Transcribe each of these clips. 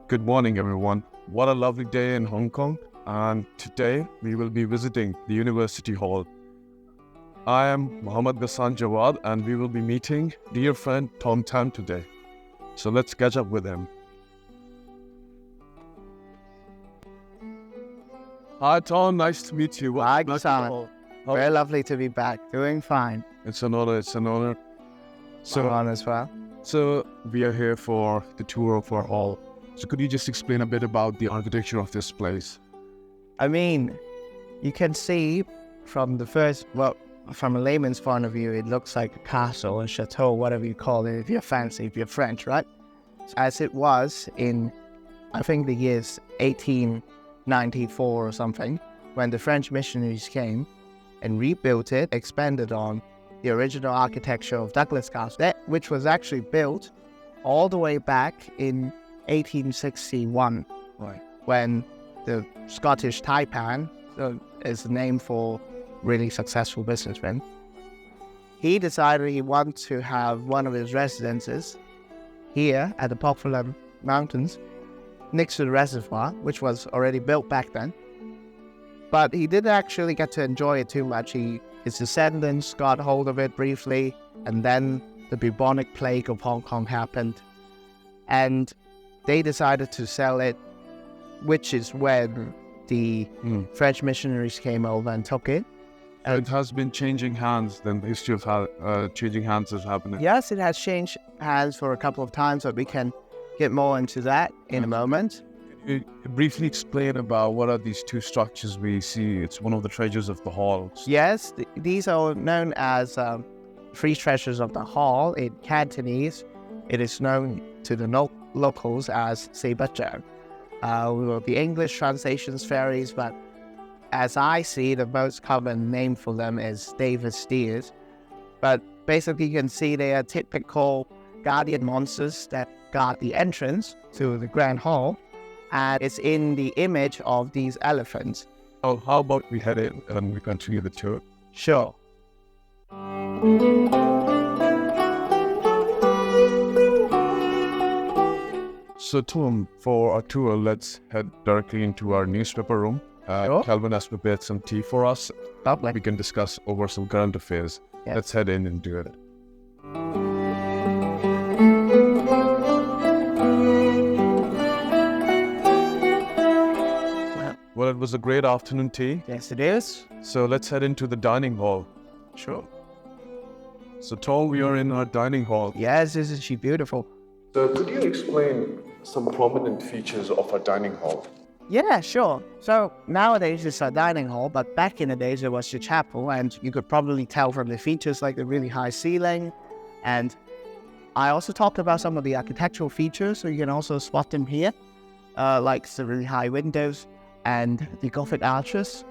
Good morning, everyone. What a lovely day in Hong Kong. And today we will be visiting the University Hall. I am Mohammed Ghassan Jawwad, and we will be meeting dear friend Tom Tam today. So let's catch up with him. Hi, Tom. Nice to meet you. Hi, Ghassan. Very lovely to be back. Doing fine. It's an honor. So on as well. So we are here for the tour of our hall. So could you just explain a bit about the architecture of this place? I mean, you can see from from a layman's point of view, it looks like a castle, a chateau, whatever you call it, if you're fancy, if you're French, right? As it was in, I think, the years 1894 or something, when the French missionaries came and rebuilt it, expanded on the original architecture of Douglas Castle, which was actually built all the way back in 1861, Right. when the Scottish Taipan is the name for really successful businessman. He decided he wanted to have one of his residences here at the Popular Mountains next to the reservoir, which was already built back then. But he didn't actually get to enjoy it too much. His descendants got hold of it briefly, and then the bubonic plague of Hong Kong happened. And they decided to sell it, which is when the French missionaries came over and took it. So it has been changing hands, then the history of changing hands is happening. Yes, it has changed hands for a couple of times, but we can get more into that in a moment. Can you briefly explain about what are these two structures we see? It's one of the treasures of the hall. Yes, these are known as three treasures of the hall. In Cantonese, it is known to the locals as Sebajiang. The English translations varies, but as I see, the most common name for them is David Steers. But basically, you can see they are typical guardian monsters that guard the entrance to the Grand Hall, and it's in the image of these elephants. Oh, how about we head in and we continue the tour? Sure. So Tom, for our tour, let's head directly into our newspaper room. Sure. Calvin has prepared some tea for us. Lovely. We can discuss over some current affairs. Yes. Let's head in and do it. Well, it was a great afternoon tea. Yes, it is. So let's head into the dining hall. Sure. So Tom, we are in our dining hall. Yes, isn't she beautiful? So could you explain some prominent features of our dining hall? Yeah, sure. So nowadays it's a dining hall, but back in the days it was a chapel, and you could probably tell from the features like the really high ceiling. And I also talked about some of the architectural features, so you can also spot them here, like the really high windows and the Gothic arches,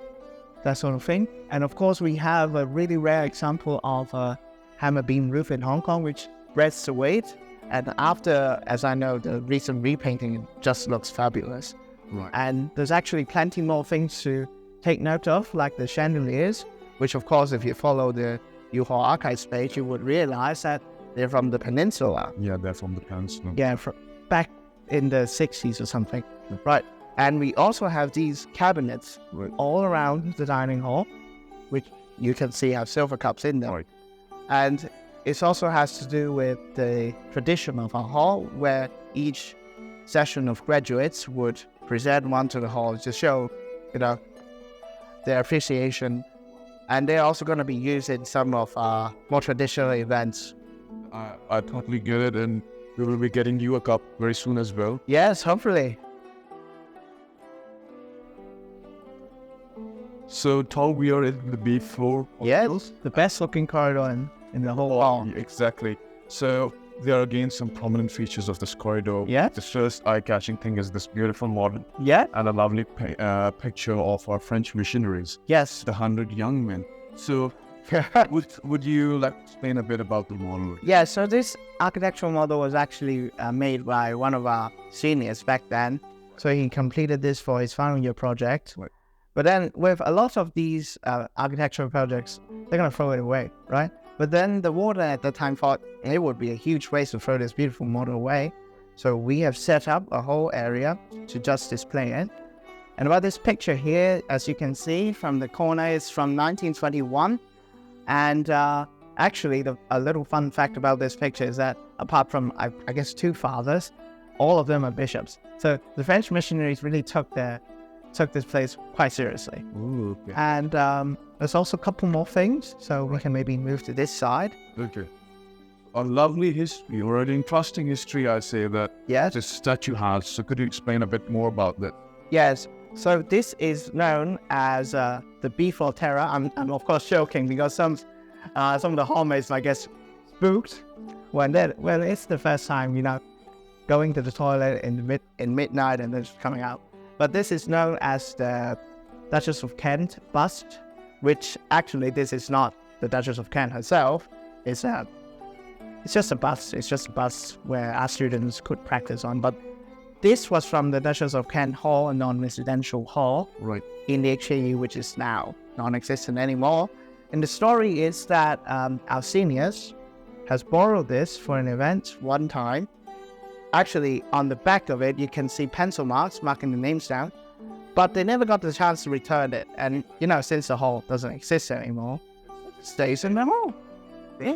that sort of thing. And of course, we have a really rare example of a hammer beam roof in Hong Kong, which breasts the weight. And after, as I know, the recent repainting, it just looks fabulous. Right. And there's actually plenty more things to take note of, like the chandeliers, which of course, if you follow the U-Hall Archives page, you would realize that they're from the peninsula. Yeah, they're from the peninsula. Yeah, back in the 60s or something. Right. And we also have these cabinets all around the dining hall, which you can see have silver cups in them. Right. And it also has to do with the tradition of our hall, where each session of graduates would present one to the hall to show, their appreciation. And they're also going to be used in some of our more traditional events. I totally get it, and we will be getting you a cup very soon as well. Yes, hopefully. So Tom, we are in the B4. Yes, the best looking corridor in the whole hall. Exactly. So there are again some prominent features of this corridor. Yeah. The first eye-catching thing is this beautiful model Yeah. and a lovely picture of our French missionaries, Yes. the 100 young men. So would you like to explain a bit about the model? Yeah, so this architectural model was actually made by one of our seniors back then. So he completed this for his final year project. Right. But then with a lot of these architectural projects, they're going to throw it away, right? But then the warden at the time thought it would be a huge waste to throw this beautiful model away. So we have set up a whole area to just display it. And about this picture here, as you can see from the corner, is from 1921. And actually, a little fun fact about this picture is that apart from, I guess, 2 fathers, all of them are bishops. So the French missionaries really took this place quite seriously. Ooh, okay. And there's also a couple more things, so we can maybe move to this side. Okay. A lovely history, or an interesting history, I say, that Yes. this statue has. So could you explain a bit more about that? Yes. So this is known as the Before Terror. I'm of course joking because some of the hallmates, I guess, spooked when it's the first time, going to the toilet in midnight and then just coming out. But this is known as the Duchess of Kent bust, which actually this is not the Duchess of Kent herself. It's just a bust. It's just a bust where our students could practice on. But this was from the Duchess of Kent Hall, a non-residential hall Right. in the HAU, which is now non-existent anymore. And the story is that our seniors has borrowed this for an event one time. Actually, on the back of it, you can see pencil marks marking the names down, but they never got the chance to return it. And, since the hall doesn't exist anymore, it stays in the hall. Yeah.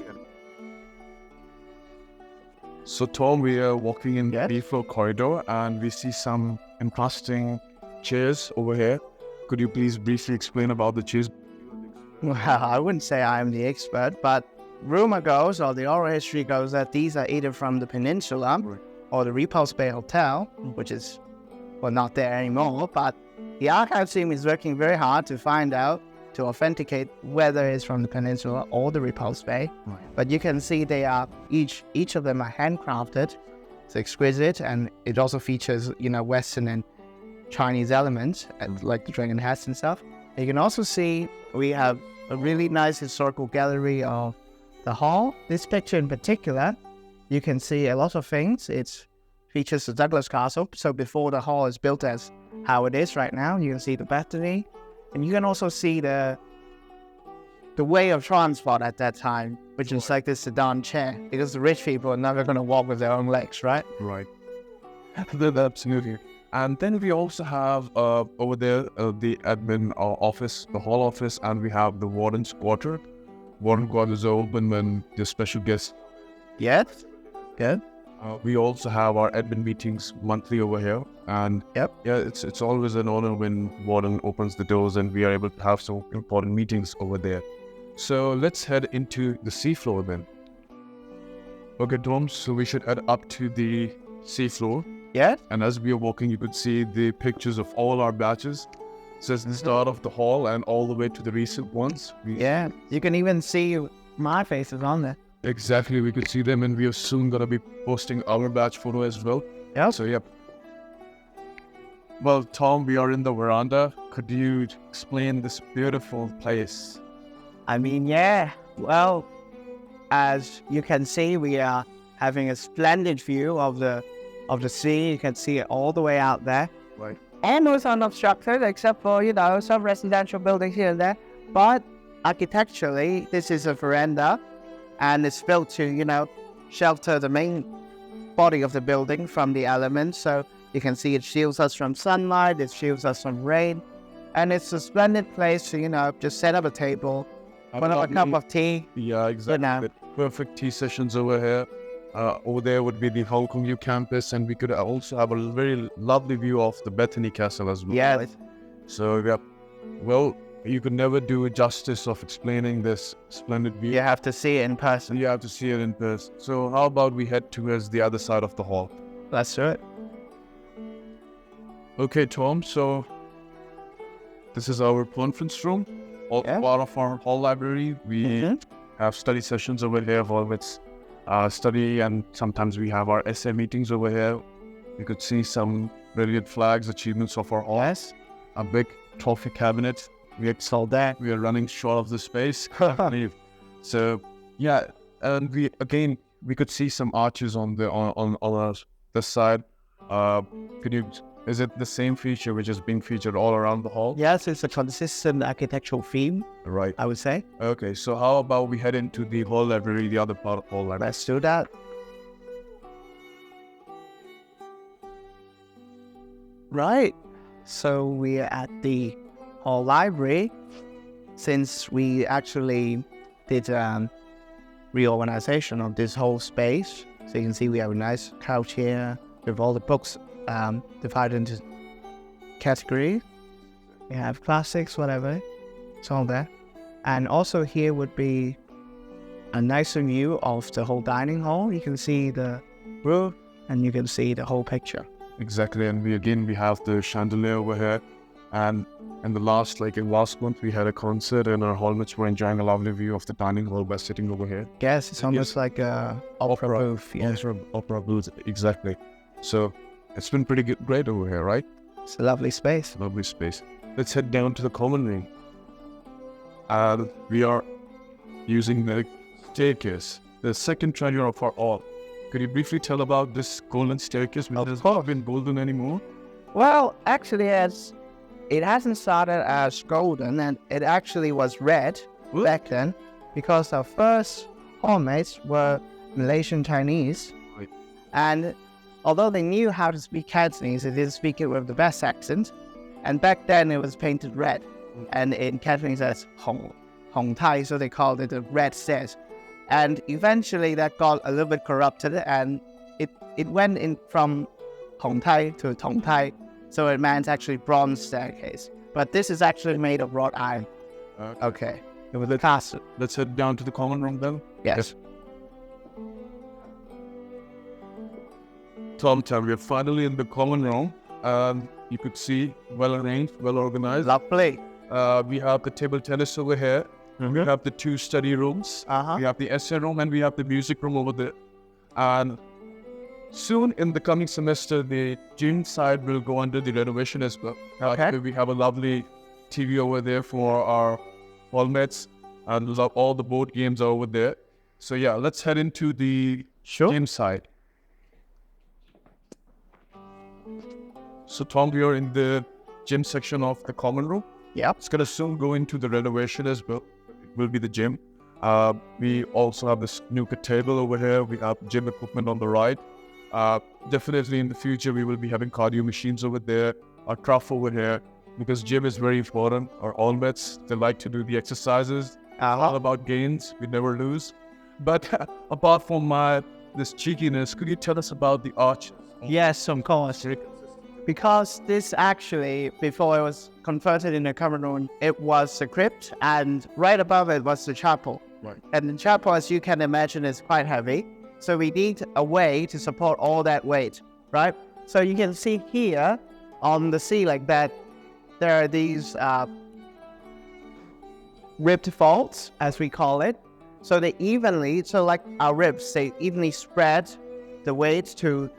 So Tom, we are walking in Yes. the floor corridor and we see some interesting chairs over here. Could you please briefly explain about the chairs? Well, I wouldn't say I'm the expert, but rumor goes, or the oral history goes, that these are either from the Peninsula Right. or the Repulse Bay Hotel, which is, not there anymore. But the archives team is working very hard to find out, to authenticate whether it's from the Peninsula or the Repulse Bay. Right. But you can see they are, each of them are handcrafted. It's exquisite, and it also features, Western and Chinese elements, like the dragon hats and stuff. You can also see we have a really nice historical gallery of the hall. This picture in particular, you can see a lot of things. It features the Douglas Castle. So before the hall is built as how it is right now, you can see the Bethany. And you can also see the way of transport at that time, which is like this sedan chair, because the rich people are never going to walk with their own legs, right? Right. Absolutely. And then we also have over there the admin office, the hall office, and we have the warden's quarter. Warden quarters are open when there's special guests. Yes. Good. We also have our admin meetings monthly over here, and Yep. yeah, it's always an honor when warden opens the doors and we are able to have some important meetings over there. So let's head into the seafloor then. Okay, Tom, so we should head up to the seafloor. Yes. And as we are walking, you could see the pictures of all our batches. Since the start of the hall and all the way to the recent ones. Yeah. You can even see my faces on there. Exactly, we could see them, and we are soon going to be posting our batch photo as well. Yeah. So, yep. Well, Tom, we are in the veranda. Could you explain this beautiful place? I mean, yeah. Well, as you can see, we are having a splendid view of the sea. You can see it all the way out there. Right. And it's unobstructed, except for, some residential buildings here and there. But architecturally, this is a veranda, and it's built to, shelter the main body of the building from the elements. So you can see it shields us from sunlight, it shields us from rain. And it's a splendid place to, just set up a table, put up a cup of tea. Yeah, exactly. Perfect tea sessions over here. Over there would be the Hong Kong U campus, and we could also have a very lovely view of the Bethany Castle as well. Yeah. So, yeah, well, you could never do justice of explaining this splendid view. You have to see it in person. You have to see it in person. So how about we head towards the other side of the hall? Let's do it. Okay, Tom, so this is our conference room. Yeah. Part of our hall library. We have study sessions over here for its study, and sometimes we have our essay meetings over here. You could see some brilliant flags, achievements of our hall. Yes. A big trophy cabinet. We Saw that. are running short of the space, I believe. So yeah, and we could see some arches on this side. Is it the same feature which is being featured all around the hall? Yes, it's a consistent architectural theme, Right. I would say. Okay, so how about we head into the hall library, the other part of the hall library? Let's do that. Right. So we're at the hall library. Since we actually did reorganization of this whole space, so you can see we have a nice couch here with all the books divided into categories. We have classics, whatever. It's all there. And also here would be a nicer view of the whole dining hall. You can see the roof and you can see the whole picture. Exactly, and we have the chandelier over here, and in last month we had a concert, and our hallmates were enjoying a lovely view of the dining hall by sitting over here. Yes, it's almost like a opera booth. Yeah. Opera booth, exactly. So it's been pretty great over here, right? It's a lovely space. Lovely space. Let's head down to the common room. And we are using the staircase, the second treasure of our all. Could you briefly tell about this golden staircase, which has not been golden anymore? Well, actually, it hasn't started as golden, and it actually was red back then, because our first hallmates were Malaysian Chinese. Right. And although they knew how to speak Cantonese, they didn't speak it with the best accent. And back then, it was painted red. And in Cantonese, that's Hong Tai, so they called it the red stairs. And eventually that got a little bit corrupted, and it went in from Hong Tai to Tong Tai, so it meant actually bronze staircase. But this is actually made of wrought iron. Okay. Let's head down to the common room then. Yes. Tom, we are finally in the common room. You could see, well arranged, well organized. Lovely. We have the table tennis over here. We have the 2 study rooms. We have the essay room, and we have the music room over there. And soon in the coming semester, the gym side will go under the renovation as well. Okay. We have a lovely TV over there for our hallmates, and all the board games are over there. So yeah, let's head into the gym side. So Tom, we are in the gym section of the common room. Yeah. It's gonna soon go into the renovation as well. It will be the gym. We also have this snooker table over here. We have gym equipment on the right. Definitely in the future, we will be having cardio machines over there, a trough over here, because gym is very important. Our hallmates, they like to do the exercises. All about gains, we never lose. But apart from this cheekiness, could you tell us about the arches? Yes, of course. Because this actually, before it was converted into a common room, it was a crypt, and right above it was the chapel. Right. And the chapel, as you can imagine, is quite heavy. So we need a way to support all that weight, right? So you can see here on the ceiling that there are these ribbed vaults, as we call it. So like our ribs, they evenly spread the weight to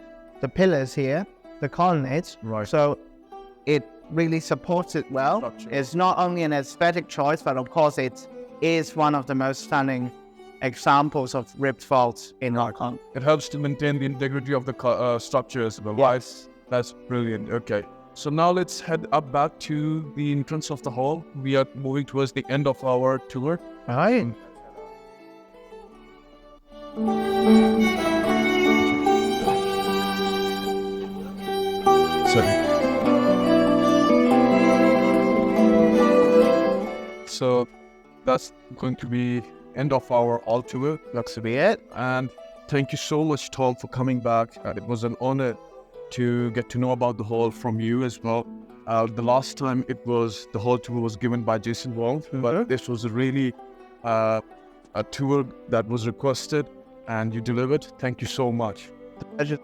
the pillars here, the colonnades. Right. So it really supports it well. Structure. It's not only an aesthetic choice, but of course it is one of the most stunning examples of ribbed vaults in Hong Kong. It helps to maintain the integrity of the structure as well. Yes. That's brilliant. Okay. So now let's head up back to the entrance of the hall. We are moving towards the end of our tour. Right. So that's going to be end of our all tour. Looks to be it. And thank you so much, Tom, for coming back. It was an honor to get to know about the hall from you as well. The last time the whole tour was given by Jason Wong, but this was really a tour that was requested and you delivered. Thank you so much. Pleasure.